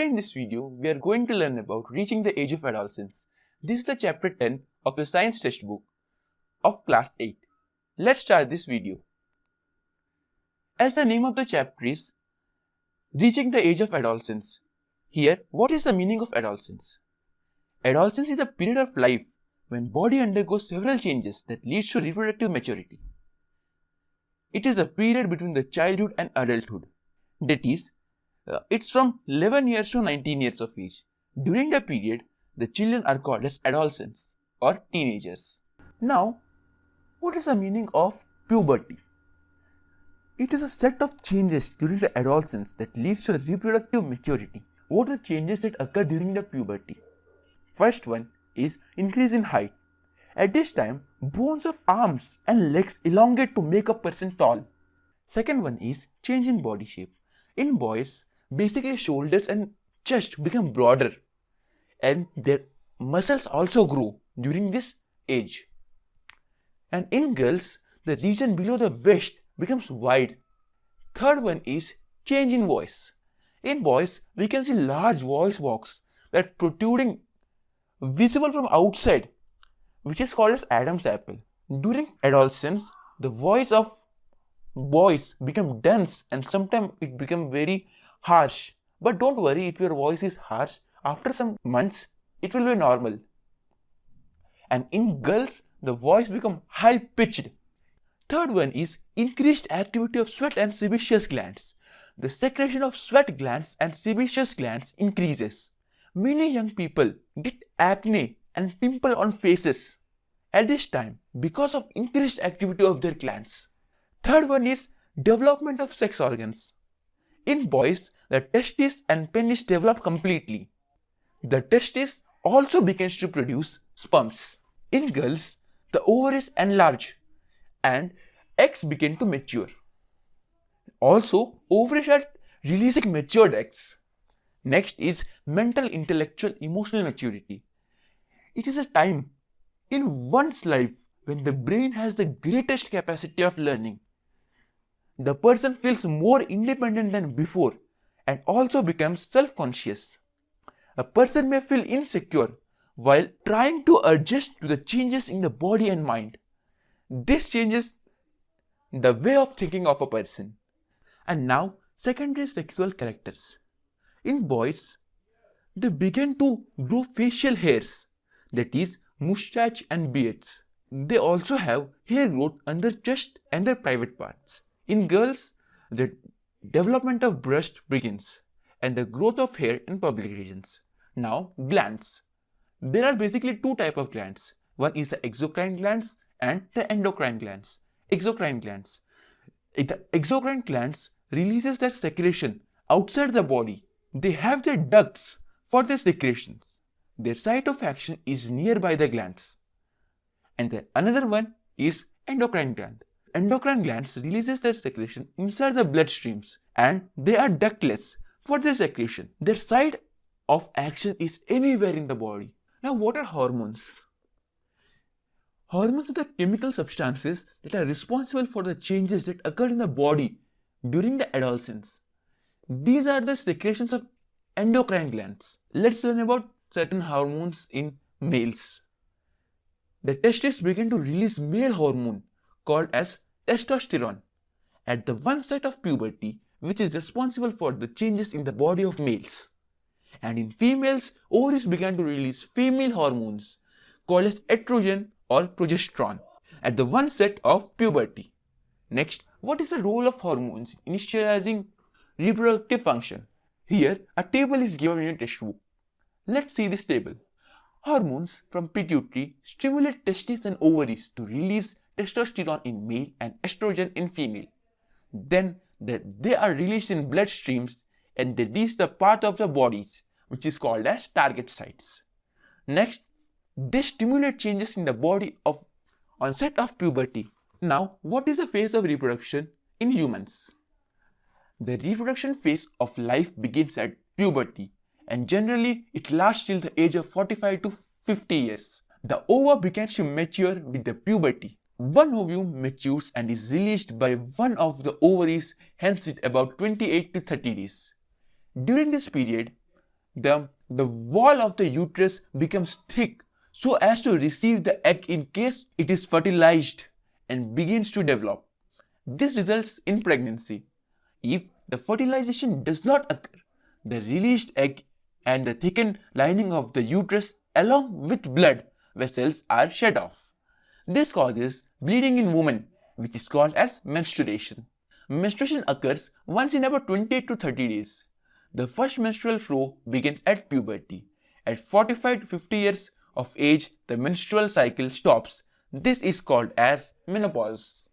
Today in this video, we are going to learn about reaching the age of adolescence. This is the chapter 10 of your science textbook of class 8. Let's start this video. As the name of the chapter is Reaching the age of adolescence. Here, what is the meaning of adolescence? Adolescence is a period of life when body undergoes several changes that leads to reproductive maturity. It is a period between the childhood and adulthood. That is, it's from 11 years to 19 years of age. During the period, the children are called as adolescents or teenagers. Now, what is the meaning of puberty? It is a set of changes during the adolescence that leads to reproductive maturity. What are the changes that occur during the puberty? First one is increase in height. At this time, bones of arms and legs elongate to make a person tall. Second one is change in body shape. In boys, basically shoulders and chest become broader and their muscles also grow during this age. And in girls, the region below the waist becomes wide. Third one is change in voice. In boys, we can see large voice box that protruding visible from outside, which is called as Adam's apple. During adolescence, the voice of boys become dense and sometimes it become very harsh. But don't worry if your voice is harsh. After some months, it will be normal. And in girls, the voice become high pitched. Third one is increased activity of sweat and sebaceous glands. The secretion of sweat glands and sebaceous glands increases. Many young people get acne and pimple on faces at this time because of increased activity of their glands. Third one is development of sex organs. In boys, the testes and penis develop completely. The testes also begins to produce sperms. In girls, the ovaries enlarge and eggs begin to mature. Also, ovaries are releasing matured eggs. Next is mental, intellectual, emotional maturity. It is a time in one's life when the brain has the greatest capacity of learning. The person feels more independent than before and also becomes self-conscious. A person may feel insecure while trying to adjust to the changes in the body and mind. This changes the way of thinking of a person. And now, secondary sexual characters. In boys, they begin to grow facial hairs, that is, mustache and beards. They also have hair growth under chest and their private parts. In girls, the development of breast begins and the growth of hair in public regions. Now, glands. There are basically two types of glands. One is the exocrine glands and the endocrine glands. Exocrine glands. The exocrine glands releases their secretion outside the body. They have their ducts for their secretions. Their site of action is nearby the glands. And another one is endocrine gland. Endocrine glands releases their secretion inside the bloodstreams and they are ductless for their secretion. Their site of action is anywhere in the body. Now, what are hormones? Hormones are the chemical substances that are responsible for the changes that occur in the body during the adolescence. These are the secretions of endocrine glands. Let's learn about certain hormones in males. The testes begin to release male hormone called as testosterone at the one site of puberty, which is responsible for the changes in the body of males. And in females, ovaries began to release female hormones called as estrogen or progesterone at the one set of puberty. Next, what is the role of hormones in initializing reproductive function? Here, a table is given in your textbook. Let's see this table. Hormones from pituitary stimulate testes and ovaries to release testosterone in male and estrogen in female. Then they are released in blood streams and they reach the part of the bodies which is called as target sites. Next, they stimulate changes in the body of onset of puberty. Now, what is the phase of reproduction in humans? The reproduction phase of life begins at puberty and generally it lasts till the age of 45 to 50 years. The ova begins to mature with the puberty. One ovum matures and is released by one of the ovaries, hence it about 28 to 30 days. During this period, the wall of the uterus becomes thick so as to receive the egg in case it is fertilized and begins to develop. This results in pregnancy. If the fertilization does not occur, the released egg and the thickened lining of the uterus along with blood vessels are shed off. This causes bleeding in women, which is called as menstruation. Menstruation occurs once in about 28 to 30 days. The first menstrual flow begins at puberty. At 45 to 50 years of age, the menstrual cycle stops. This is called as menopause.